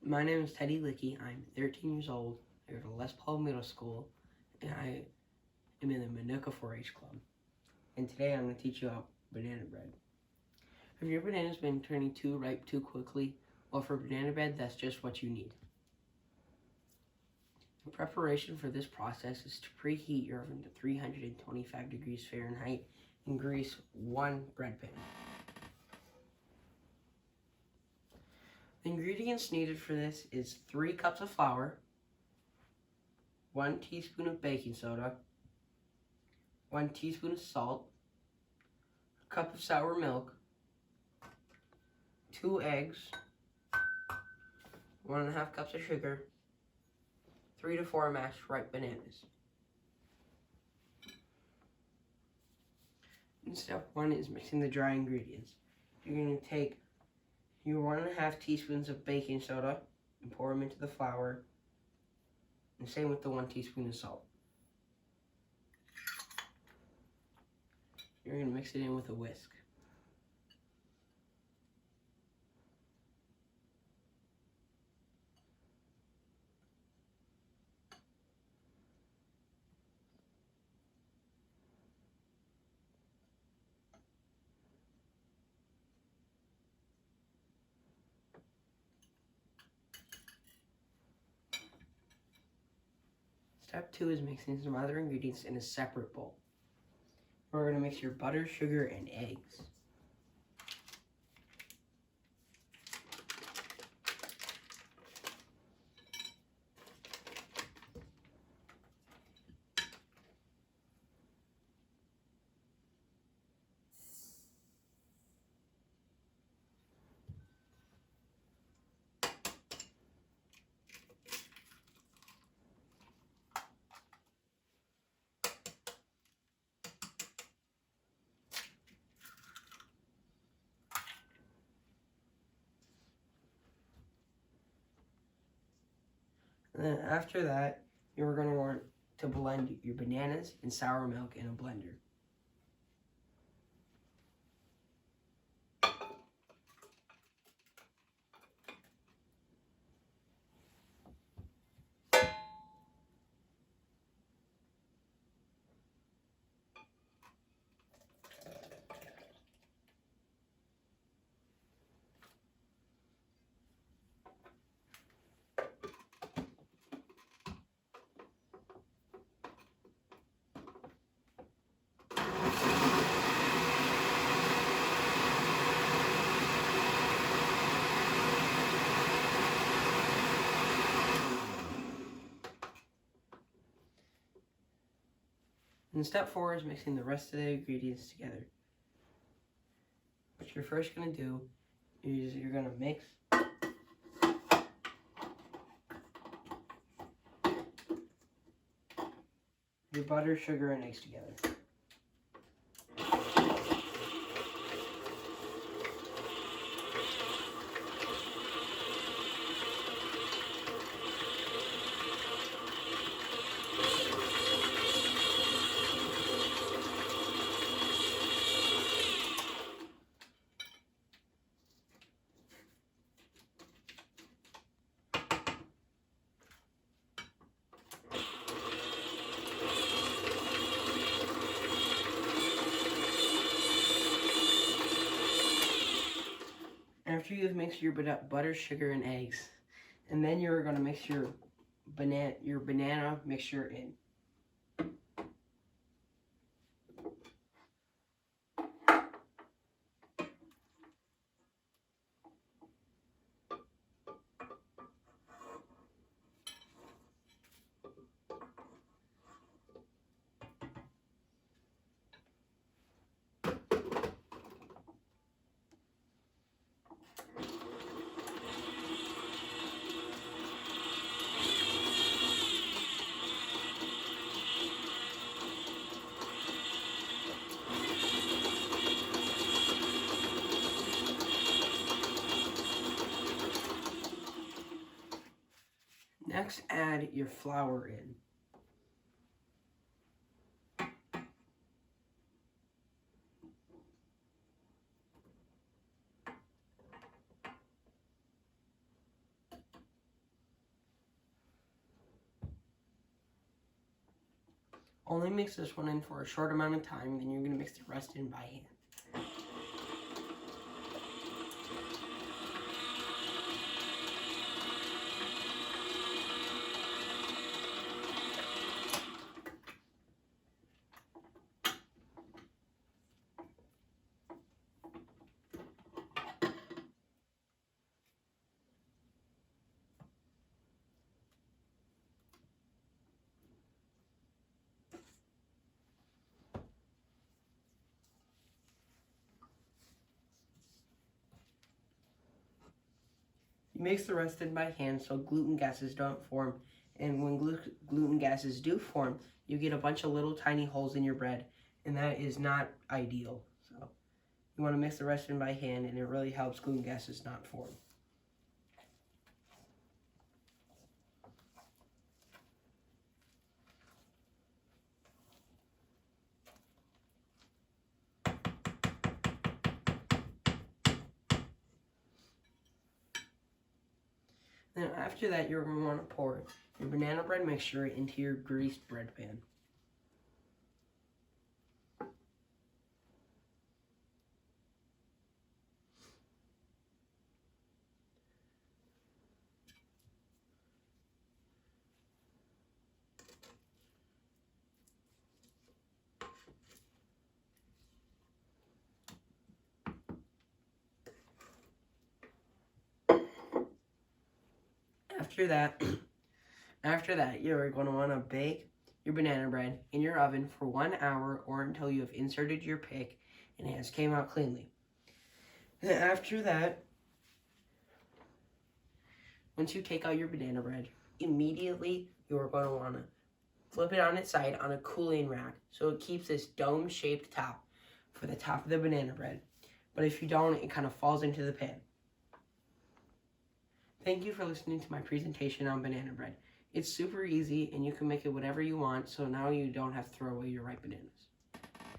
My name is Teddy Luecke. I'm 13 years old. I go to Les Paul Middle School, and I am in the Luecke 4-H Club. And today I'm going to teach you about banana bread. Have your bananas been turning too ripe too quickly? Well, for banana bread, that's just what you need. The preparation for this process is to preheat your oven to 325 degrees Fahrenheit and grease one bread pan. The ingredients needed for this is 3 cups of flour, 1 teaspoon of baking soda, 1 teaspoon of salt, a cup of sour milk, 2 eggs, 1.5 cups of sugar, 3 to 4 mashed ripe bananas. And step 1 is mixing the dry ingredients. You're going to take your 1.5 teaspoons of baking soda and pour them into the flour, and same with the 1 teaspoon of salt. You're going to mix it in with a whisk. Step 2 is mixing some other ingredients in a separate bowl. We're going to mix your butter, sugar, and eggs. And then after that, you're going to want to blend your bananas and sour milk in a blender. And step 4 is mixing the rest of the ingredients together. What you're first going to do is you're going to mix your butter, sugar, and eggs together. After you've mixed your butter, sugar, and eggs, and then you're going to mix your banana mixture in. Next, add your flour in. Only mix this one in for a short amount of time, then you're going to mix the rest in by hand. You mix the rest in by hand so gluten gases don't form, and when gluten gases do form, you get a bunch of little tiny holes in your bread, and that is not ideal. So you want to mix the rest in by hand, and it really helps gluten gases not form. Then after that, you're going to want to pour your banana bread mixture into your greased bread pan. After that, you're going to want to bake your banana bread in your oven for 1 hour or until you have inserted your pick and it has came out cleanly. Then after that, once you take out your banana bread, immediately you're going to want to flip it on its side on a cooling rack so it keeps this dome-shaped top for the top of the banana bread. But if you don't, it kind of falls into the pan. Thank you for listening to my presentation on banana bread. It's super easy and you can make it whatever you want, so now you don't have to throw away your ripe bananas.